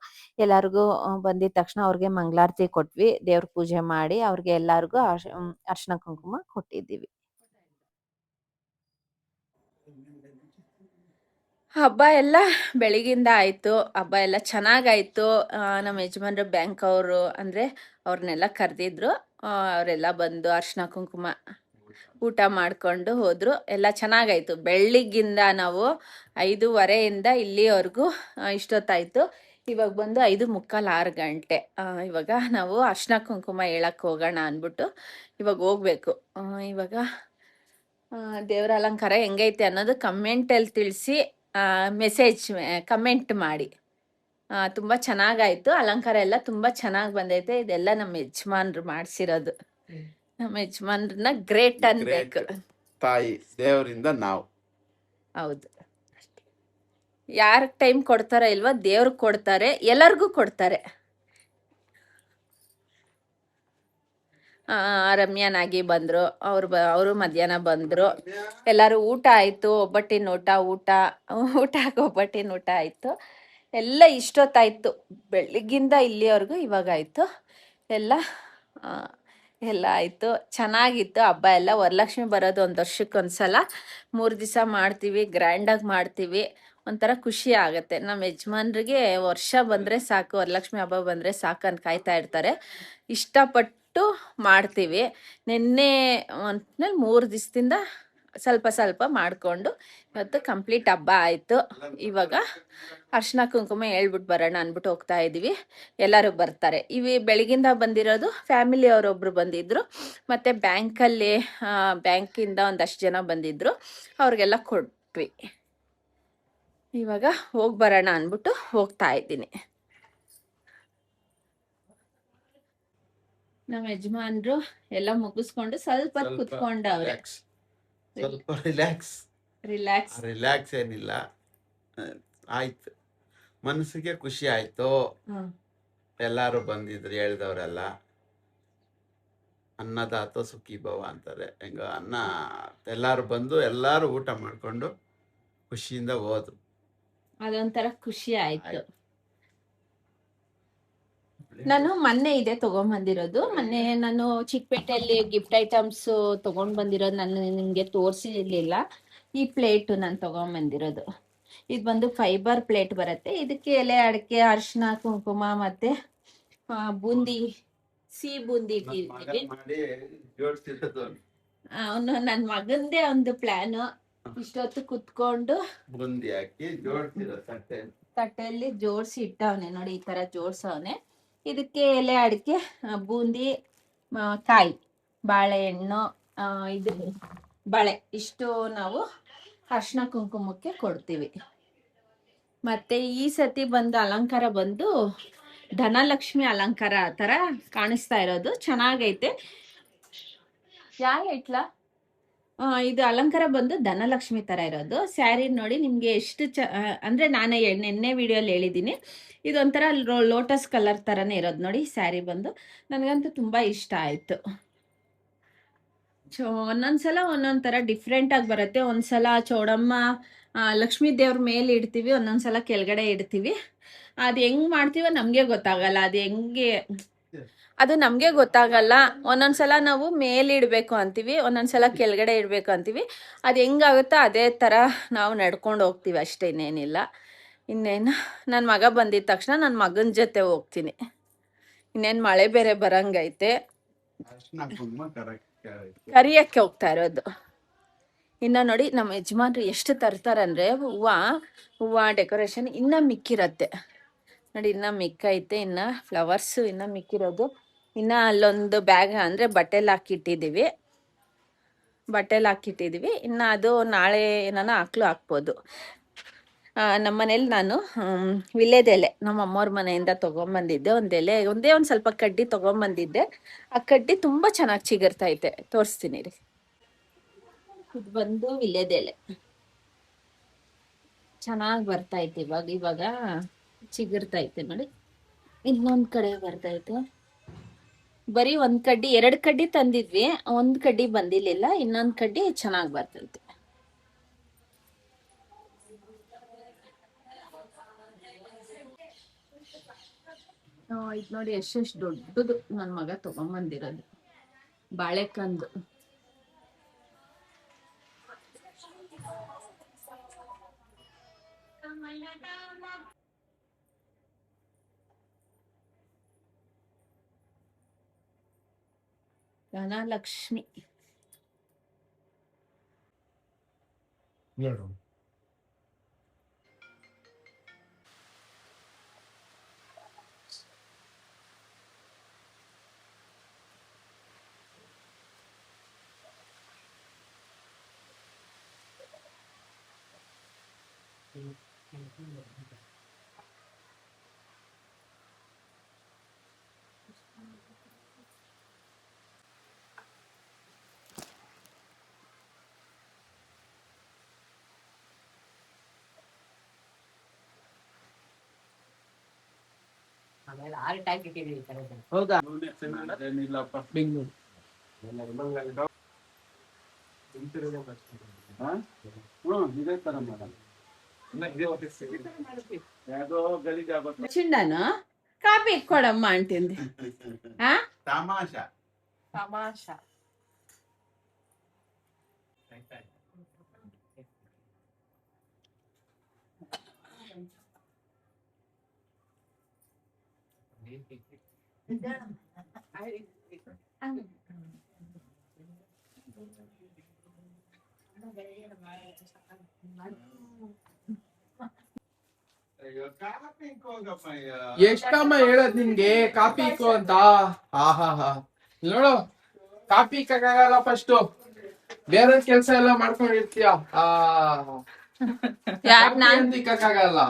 ಎಲ್ಲರಿಗೂ ಬಂದಿದ ತಕ್ಷಣ ಅವ್ರಿಗೆ ಮಂಗಳಾರತಿ ಕೊಟ್ವಿ. ದೇವ್ರ ಪೂಜೆ ಮಾಡಿ ಅವ್ರಿಗೆ ಎಲ್ಲರಿಗೂ ಅರ್ಶಿನ ಕುಂಕುಮ ಕೊಟ್ಟಿದ್ದೀವಿ. ಹಬ್ಬ ಎಲ್ಲ ಬೆಳಗಿಂದ ಆಯಿತು. ಹಬ್ಬ ಎಲ್ಲ ಚೆನ್ನಾಗಾಯಿತು. ನಮ್ಮ ಯಜಮಾನ್ರು ಬ್ಯಾಂಕ್ ಅವರು ಅಂದರೆ ಅವ್ರನ್ನೆಲ್ಲ ಕರೆದಿದ್ರು. ಅವರೆಲ್ಲ ಬಂದು ಅರ್ಶಿನ ಕುಂಕುಮ ಊಟ ಮಾಡಿಕೊಂಡು ಹೋದರು. ಎಲ್ಲ ಚೆನ್ನಾಗಾಯಿತು. ಬೆಳಗ್ಗಿಂದ ನಾವು 5:30 ಇಲ್ಲಿವರೆಗೂ ಇಷ್ಟೊತ್ತಾಯಿತು. ಇವಾಗ ಬಂದು 5:45 6 ಗಂಟೆ. ಇವಾಗ ನಾವು ಅರ್ಶಿನ ಕುಂಕುಮ ಹೇಳಕ್ಕೆ ಹೋಗೋಣ ಅಂದ್ಬಿಟ್ಟು ಇವಾಗ ಹೋಗ್ಬೇಕು. ಇವಾಗ ದೇವರ ಅಲಂಕಾರ ಹೆಂಗೈತೆ ಅನ್ನೋದು ಕಮೆಂಟಲ್ಲಿ ತಿಳಿಸಿ, ಕಮೆಂಟ್ ಮಾಡಿ. ತುಂಬ ಚೆನ್ನಾಗಾಯಿತು. ಅಲಂಕಾರ ಎಲ್ಲ ತುಂಬ ಚೆನ್ನಾಗಿ ಬಂದೈತೆ. ಇದೆಲ್ಲ ನಮ್ಮ ಯಜಮಾನ್ರು ಮಾಡಿಸಿರೋದು. ನಮ್ಮ ಯಜಮಾನ್ರನ್ನ ಗ್ರೇಟ್ ಅನ್ಬೇಕು. ತಾಯಿ ದೇವರಿಂದ ನಾವು ಹೌದು. ಯಾರಿಗೆ ಟೈಮ್ ಕೊಡ್ತಾರೋ ಇಲ್ವಾ, ದೇವ್ರಿಗೆ ಕೊಡ್ತಾರೆ, ಎಲ್ಲರಿಗೂ ಕೊಡ್ತಾರೆ. ರಮ್ಯಾನಾಗಿ ಬಂದರು. ಅವರು ಮಧ್ಯಾಹ್ನ ಬಂದರು. ಎಲ್ಲರೂ ಊಟ ಆಯಿತು. ಒಬ್ಬಟ್ಟಿನ ಒಬ್ಬಟ್ಟಿನ ಊಟ ಆಯಿತು. ಎಲ್ಲ ಇಷ್ಟೊತ್ತಾಯಿತು. ಬೆಳಗ್ಗಿಂದ ಇಲ್ಲಿವರೆಗೂ ಇವಾಗ ಆಯಿತು. ಎಲ್ಲ ಆಯಿತು. ಚೆನ್ನಾಗಿತ್ತು ಹಬ್ಬ ಎಲ್ಲ. ವರಲಕ್ಷ್ಮಿ ಬರೋದು 1 ವರ್ಷಕ್ಕೊಂದ್ಸಲ. 3 ದಿವಸ ಮಾಡ್ತೀವಿ, ಗ್ರ್ಯಾಂಡಾಗಿ ಮಾಡ್ತೀವಿ. ಒಂಥರ ಖುಷಿ ಆಗುತ್ತೆ. ನಮ್ಮ ಯಜಮಾನ್ರಿಗೆ ವರ್ಷ ಬಂದರೆ ಸಾಕು, ವರಲಕ್ಷ್ಮಿ ಹಬ್ಬ ಬಂದರೆ ಸಾಕು ಅಂತ ಕಾಯ್ತಾ ಇರ್ತಾರೆ. ಇಷ್ಟಪಟ್ಟು ಮಾಡ್ತೀವಿ. ನಿನ್ನೆ 3 ದಿವಸದಿಂದ ಸ್ವಲ್ಪ ಮಾಡಿಕೊಂಡು ಇವತ್ತು ಕಂಪ್ಲೀಟ್ ಹಬ್ಬ ಆಯಿತು. ಇವಾಗ ಅರ್ಶಿನ ಕುಂಕುಮ ಹೇಳ್ಬಿಟ್ಟು ಬರೋಣ ಅಂದ್ಬಿಟ್ಟು ಹೋಗ್ತಾ ಇದ್ದೀವಿ. ಎಲ್ಲರೂ ಬರ್ತಾರೆ. ಬೆಳಗಿಂದ ಬಂದಿರೋದು ಫ್ಯಾಮಿಲಿ ಅವರೊಬ್ಬರು ಬಂದಿದ್ದರು. ಮತ್ತು ಬ್ಯಾಂಕಿಂದ ಒಂದಷ್ಟು ಜನ ಬಂದಿದ್ದರು. ಅವ್ರಿಗೆಲ್ಲ ಕೊಟ್ವಿ. ಇವಾಗ ಹೋಗಿ ಬರೋಣ ಅಂದ್ಬಿಟ್ಟು ಹೋಗ್ತಾ ಇದ್ದೀನಿ. ನಮ್ಮ ಯಜಮಾನ್ರು ಎಲ್ಲ ಮುಗಿಸ್ಕೊಂಡು ಸ್ವಲ್ಪ ಕುತ್ಕೊಂಡವ್ರೆ. ಸ್ವಲ್ಪ ರಿಲ್ಯಾಕ್ಸ್ ಏನಿಲ್ಲ, ಆಯ್ತು. ಮನಸ್ಸಿಗೆ ಖುಷಿ ಆಯ್ತು. ಎಲ್ಲಾರು ಬಂದಿದ್ರು, ಹೇಳಿದವರೆಲ್ಲ. ಅನ್ನದಾತ ಸುಖಿ ಭವ ಅಂತಾರೆ. ಹೆಂಗ ಅನ್ನ ಎಲ್ಲಾರು ಬಂದು ಎಲ್ಲಾರು ಊಟ ಮಾಡ್ಕೊಂಡು ಖುಷಿಯಿಂದ ಹೋದ್ರು. ಅದೊಂಥರ ಖುಷಿ ಆಯ್ತು. ನಾನು ಮೊನ್ನೆ ತಗೊಂಡ್ಬಂದಿರೋದು. ಮೊನ್ನೆ ನಾನು ಚಿಕ್ಕಪೇಟೆಯಲ್ಲಿ ಗಿಫ್ಟ್ ಐಟಮ್ಸ್ ತಗೊಂಡ್ ಬಂದಿರೋದು ನಾನು ನಿಮ್ಗೆ ತೋರಿಸಿರ್ಲಿಲ್ಲ. ಈ ಪ್ಲೇಟ್ ನಾನು ತಗೊಂಡ್ಬಂದಿರೋದು. ಇದು ಬಂದು ಫೈಬರ್ ಪ್ಲೇಟ್ ಬರುತ್ತೆ. ಇದಕ್ಕೆ ಎಲೆ ಅಡಿಕೆ, ಅರಿಶಿನ ಕುಂಕುಮ ಮತ್ತೆ ಬೂಂದಿ, ಸಿಹಿ ಬೂಂದಿ ಇಟ್ಟಿರ್ತೀವಿ. ಅವನು ನನ್ನ ಮಗಂದೇ ಒಂದು ಪ್ಲಾನ್. ಇಷ್ಟೊತ್ತು ಕುತ್ಕೊಂಡು ಬೂಂದಿ ಹಾಕಿ ತಟ್ಟೆಯಲ್ಲಿ ಜೋಡಿಸಿ ಇಟ್ಟವನೆ ನೋಡಿ. ಈ ತರ ಜೋಡ್ಸವನೆ. ಇದಕ್ಕೆ ಎಲೆ ಅಡಿಕೆ, ಬೂಂದಿ, ಕಾಯಿ, ಬಾಳೆಹಣ್ಣು, ಇದು ಬಳೆ, ಇಷ್ಟು ನಾವು ಅರ್ಶಿನ ಕುಂಕುಮಕ್ಕೆ ಕೊಡ್ತೀವಿ. ಮತ್ತೆ ಈ ಸತಿ ಬಂದು ಅಲಂಕಾರ ಬಂದು ಧನಲಕ್ಷ್ಮಿ ಅಲಂಕಾರ ಆ ಥರ ಕಾಣಿಸ್ತಾ ಇರೋದು. ಚೆನ್ನಾಗೈತೆ. ಇಟ್ಲಾ ಇದು ಅಲಂಕಾರ ಬಂದು ಧನಲಕ್ಷ್ಮಿ ತರ ಇರೋದು. ಸ್ಯಾರಿ ನೋಡಿ ನಿಮ್ಗೆ ಎಷ್ಟು ಅಂದ್ರೆ ನಾನೇ ನಿನ್ನೆ ವಿಡಿಯೋಲಿ ಹೇಳಿದ್ದೀನಿ. ಇದೊಂಥರ ಲೋಟಸ್ ಕಲರ್ ತರನೇ ಇರೋದು ನೋಡಿ. ಸ್ಯಾರಿ ಬಂದು ನನಗಂತೂ ತುಂಬಾ ಇಷ್ಟ ಆಯ್ತು. ಒಂದೊಂದ್ಸಲ ಒಂದೊಂದ್ ತರ ಡಿಫ್ರೆಂಟ್ ಆಗಿ ಬರುತ್ತೆ. ಒಂದ್ಸಲ ಚೌಡಮ್ಮ ಲಕ್ಷ್ಮೀ ದೇವ್ರ ಮೇಲೆ ಇಡ್ತೀವಿ, ಒಂದೊಂದ್ಸಲ ಕೆಳಗಡೆ ಇಡ್ತೀವಿ. ಅದು ಹೆಂಗ್ ಮಾಡ್ತೀವೋ ನಮ್ಗೆ ಗೊತ್ತಾಗಲ್ಲ. ಅದು ನಮಗೆ ಗೊತ್ತಾಗಲ್ಲ. ಒಂದೊಂದ್ಸಲ ನಾವು ಮೇಲೆ ಇಡಬೇಕು ಅಂತೀವಿ, ಒಂದೊಂದ್ಸಲ ಕೆಳಗಡೆ ಇಡಬೇಕು ಅಂತೀವಿ. ಅದು ಹೆಂಗಾಗುತ್ತೋ ಅದೇ ಥರ ನಾವು ನಡ್ಕೊಂಡು ಹೋಗ್ತೀವಿ ಅಷ್ಟೇ, ಇನ್ನೇನಿಲ್ಲ. ಇನ್ನೇನು ನನ್ನ ಮಗ ಬಂದಿದ ತಕ್ಷಣ ನನ್ನ ಮಗನ ಜೊತೆ ಹೋಗ್ತೀನಿ. ಇನ್ನೇನು ಮಳೆ ಬೇರೆ ಬರಂಗೈತೆ, ಕರಿಯಕ್ಕೆ ಹೋಗ್ತಾ ಇರೋದು. ಇನ್ನು ನೋಡಿ ನಮ್ಮ ಯಜಮಾನ್ರು ಎಷ್ಟು ತರ್ತಾರಂದರೆ ಹೂವು ಡೆಕೋರೇಷನ್ ಇನ್ನೂ ಮಿಕ್ಕಿರತ್ತೆ ನೋಡಿ. ಇನ್ನೂ ಮಿಕ್ಕೈತೆ, ಇನ್ನು ಫ್ಲವರ್ಸು ಇನ್ನೂ ಮಿಕ್ಕಿರೋದು. ಇನ್ನು ಅಲ್ಲೊಂದು ಬ್ಯಾಗ್ ಅಂದರೆ ಬಟ್ಟೆಲಿ ಹಾಕಿಟ್ಟಿದ್ದೀವಿ. ಇನ್ನು ಅದು ನಾಳೆ ಏನಾನ ಹಾಕ್ಬೋದು. ನಮ್ಮ ಮನೇಲಿ ನಾನು ವಿಳ್ಯದೆಲೆ ನಮ್ಮ ಅಮ್ಮವ್ರ ಮನೆಯಿಂದ ತೊಗೊಂಬಂದಿದ್ದೆ. ಒಂದೇ ಒಂದು ಸ್ವಲ್ಪ ಕಡ್ಡಿ ತೊಗೊಂಬಂದಿದ್ದೆ. ಆ ಕಡ್ಡಿ ತುಂಬ ಚೆನ್ನಾಗಿ ಚಿಗುರ್ತೈತೆ. ತೋರಿಸ್ತೀನಿ ರೀ. ಇದು ಬಂದು ವಿಳ್ಯದೆಲೆ. ಚೆನ್ನಾಗಿ ಬರ್ತೈತೆ ಇವಾಗ ಚಿಗುರ್ತೈತೆ ನೋಡಿ. ಇನ್ನೊಂದ್ ಕಡೆ ಬರ್ತೈತೆ. ಬರೀ ಒಂದ್ ಕಡ್ಡಿ 2 ಕಡ್ಡಿ ತಂದಿದ್ವಿ, ಒಂದ್ ಕಡ್ಡಿ ಬಂದಿರ್ಲಿಲ್ಲ, ಇನ್ನೊಂದ್ ಕಡ್ಡಿ ಚೆನ್ನಾಗಿ ಬರ್ತೈತೆ. ಇದು ನೋಡಿ ಎಷ್ಟೆಷ್ಟು ದೊಡ್ಡದು ನನ್ ಮಗ ತಗೊಂಬಂದಿರೋದು ಬಾಳೆಕಂದು. ಧನಲಕ್ಷ್ಮಿ ಹೌದಾ? ಏನಿಲ್ಲಪ್ಪ. ಬೆಂಗಳೂರು. ಇದೇ ತರ ಮೇಡಮ್. ಯಾವುದೋ ಗಲೀಜಾಗುತ್ತೆ. ಚಿಂಡನು ಕಾಪಿ ಕೊಡಮ್ಮ ಅಂತಿಂದೆ. ತಮಾಷಾ. ತಮಾಷಾ. ಎಷ್ಟಮ್ಮ ಹೇಳದ್ ನಿನ್ಗೆ ಕಾಪಿ ಇಕ್ಕೋ ಅಂತ? ಆಹಾ ನೋಡು, ಕಾಪಿ ಇಕ್ಕಾಗಲ್ಲ. ಫಸ್ಟ್ ಬೇರೆ ಕೆಲ್ಸ ಎಲ್ಲ ಮಾಡ್ಕೊಂಡಿರ್ತೀಯ. ಇಕ್ಕಾಗಲ್ಲ.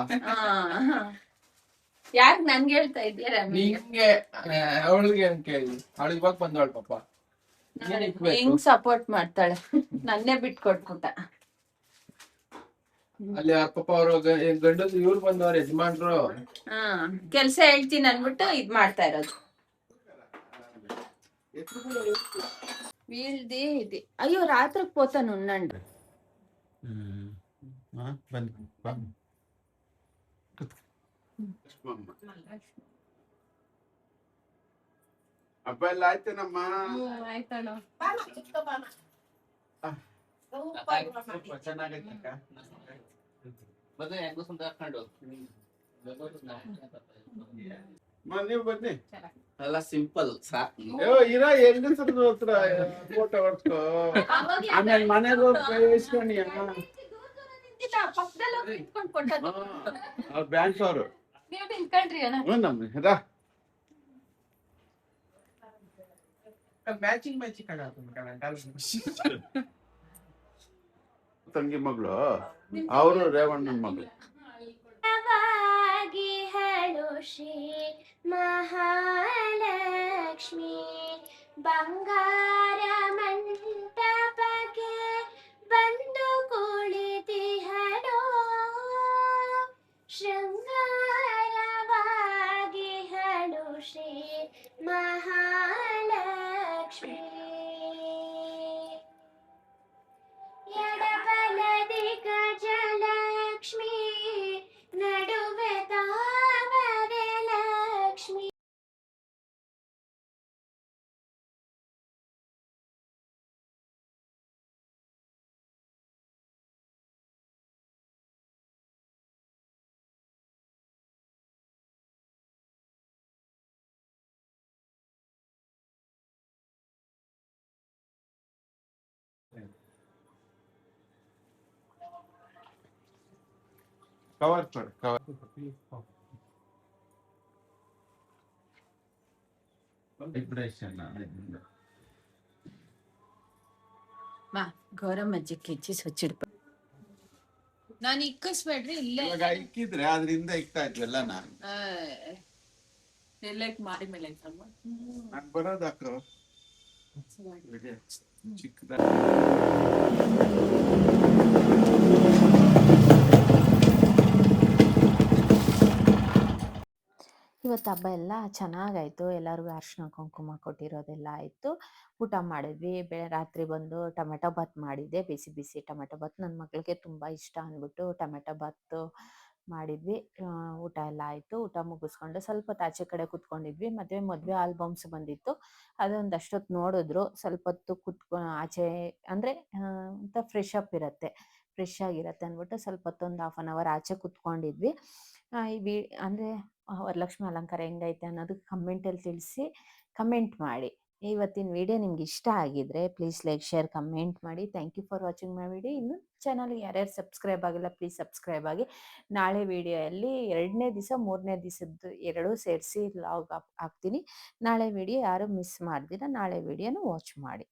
ಯಾಕೆ ನನ್ಗೆ ಹೇಳ್ತಾ ಇದ್ದೀರಾ? ನಿಂಗೆ ಅವಳಿಗೆ ಅಂತ ಕೇಳಿ, ಅವಳು ಇವಾಗ ಬಂದವಳು ಪಾಪ. ಹೆಂಗ್ ಸಪೋರ್ಟ್ ಮಾಡ್ತಾಳೆ, ನನ್ನೇ ಬಿಟ್ಕೊಟ್ಬಿಟ್ಟ. ಅಲ್ಲಿ ಪಾಪ ಅವ್ರು ಗಂಡಸು ಇವ್ರು ಬಂದವ್ರು ಯಜಮಾನ್ರು. ಕೆಲ್ಸ ಹೇಳ್ತೀನಿ ಅನ್ಬಿಟ್ಟು ಇದ್ ಮಾಡ್ತಾ ಇರೋದು. వీళ్ళది ఇది. అయ్యో రాత్రికి పోతాను ఉండండి. ಹಬ್ಬ ಎಲ್ಲ ಆಯ್ತೇನಮ್ಮ? ಆಯ್ತಣ್ಣ. ಚೆನ್ನಾಗೈತಕ್ಕ. ನೀವು ಬನ್ನಿ. ಎಲ್ಲ ಸಿಂಪಲ್ ಇರೋ ಹೆಂಗಸರ ಹತ್ರ ಫೋಟೋ ಹೊಡ್ಕೊ, ಆಮೇಲೆ ಮನೆಗೆ ಹೋಗಿ ಇಸ್ಕೊಂಡಿ. ಅವ್ರು ಬ್ಯಾಂಕ್ ಅವರು. ಮ್ಯಾಚಿಂಗ್ ತಂಗಿ ಮಗಳು ಅವರು ರೇವಣ್ಣನ ಮಗಳು. ಹೇಳು ಶ್ರೀ ಮಹಾಲಕ್ಷ್ಮಿ ಬಂಗಾರ ಮಂಟಪಕ್ಕೆ ಬಂದು ಕುಳಿತಿಹಳೋ, ಶೃಂಗಾರವಾಗಿ ಹೇಳು ಶ್ರೀ ಮಹಾಲಕ್ಷ್ಮಿ. ಎಡಬಲದಿ ಗಜಲಕ್ಷ್ಮಿ, ನಡುವೆ ತಾವರೆ ಲಕ್ಷ್ಮಿ. ಕವರ್ ಕೊಡು, ಕವರ್. ಬಾ ಗೌರಮ್ಮಜ್ಜಿಗೆ ಹೆಚ್ಚಿಸಿ ಹಚ್ಚಿಡ್ಬ. ನಾನು ಇಕ್ಕಿಸ್ಬೇಡ್ರಿ ಇಲ್ಲೇ. ಇವಾಗ ಇಕ್ಕಿದ್ರೆ ಅದರಿಂದ ಇಕ್ತಾ ಇದ್ವಲ್ಲ ನಾನು. ಎಲ್ಲಕ್ಕೆ ಮಾರಿ ಮೇಲೆ ನಾನು ಬರೋದಾಕ ಚಿಕ್ಕದ. ಇವತ್ತು ಹಬ್ಬ ಎಲ್ಲ ಚೆನ್ನಾಗಾಯ್ತು. ಎಲ್ಲರಿಗೂ ಅರಿಶಿನ ಕುಂಕುಮ ಕೊಟ್ಟಿರೋದೆಲ್ಲ ಆಯಿತು. ಊಟ ಮಾಡಿದ್ವಿ. ರಾತ್ರಿ ಬಂದು ಟೊಮೆಟೊ ಬಾತ್ ಮಾಡಿದ್ದೆ. ಬಿಸಿ ಬಿಸಿ ಟೊಮೆಟೊ ಬಾತ್ ನನ್ನ ಮಗಳಿಗೆ ತುಂಬ ಇಷ್ಟ ಅಂದ್ಬಿಟ್ಟು ಟೊಮೆಟೊ ಬಾತು ಮಾಡಿದ್ವಿ. ಊಟ ಎಲ್ಲ ಆಯಿತು. ಊಟ ಮುಗಿಸ್ಕೊಂಡು ಸ್ವಲ್ಪ ಹೊತ್ತು ಆಚೆ ಕಡೆ ಕೂತ್ಕೊಂಡಿದ್ವಿ. ಮದುವೆ ಆಲ್ಬಮ್ಸ್ ಬಂದಿತ್ತು. ಅದೊಂದಷ್ಟೊತ್ತು ನೋಡಿದ್ರು. ಸ್ವಲ್ಪ ಹೊತ್ತು ಆಚೆ ಅಂದರೆ ಒಂಥರ ಫ್ರೆಶ್ ಅಪ್ ಇರುತ್ತೆ, ಫ್ರೆಶ್ ಆಗಿರುತ್ತೆ ಅಂದ್ಬಿಟ್ಟು ಸ್ವಲ್ಪ ಹೊತ್ತೊಂದು ಹಾಫ್ ಆನ್ ಅವರ್ ಆಚೆ ಕೂತ್ಕೊಂಡಿದ್ವಿ. ಅಂದರೆ ವರಲಕ್ಷ್ಮಿ ಅಲಂಕಾರ ಹೆಂಗೈತೆ ಅನ್ನೋದು ಕಮೆಂಟಲ್ಲಿ ತಿಳಿಸಿ, ಕಮೆಂಟ್ ಮಾಡಿ. ಇವತ್ತಿನ ವಿಡಿಯೋ ನಿಮ್ಗೆ ಇಷ್ಟ ಆಗಿದ್ರೆ ಪ್ಲೀಸ್ ಲೈಕ್, ಶೇರ್, ಕಮೆಂಟ್ ಮಾಡಿ. Thank you for watching my video. ಇನ್ನು ಚಾನಲ್ಗೆ ಯಾರ್ಯಾರು ಸಬ್ಸ್ಕ್ರೈಬ್ ಆಗಿಲ್ಲ ಪ್ಲೀಸ್ ಸಬ್ಸ್ಕ್ರೈಬ್ ಆಗಿ. ನಾಳೆ ವಿಡಿಯೋಯಲ್ಲಿ 2ನೇ ದಿವಸ 3ನೇ ದಿವಸದ್ದು ಎರಡೂ ಸೇರಿಸಿ ಲಾಗ್ ಹಾಕ್ತೀನಿ. ನಾಳೆ ವಿಡಿಯೋ ಯಾರು ಮಿಸ್ ಮಾಡ್ದಿರ ನಾಳೆ ವಿಡಿಯೋನ ವಾಚ್ ಮಾಡಿ.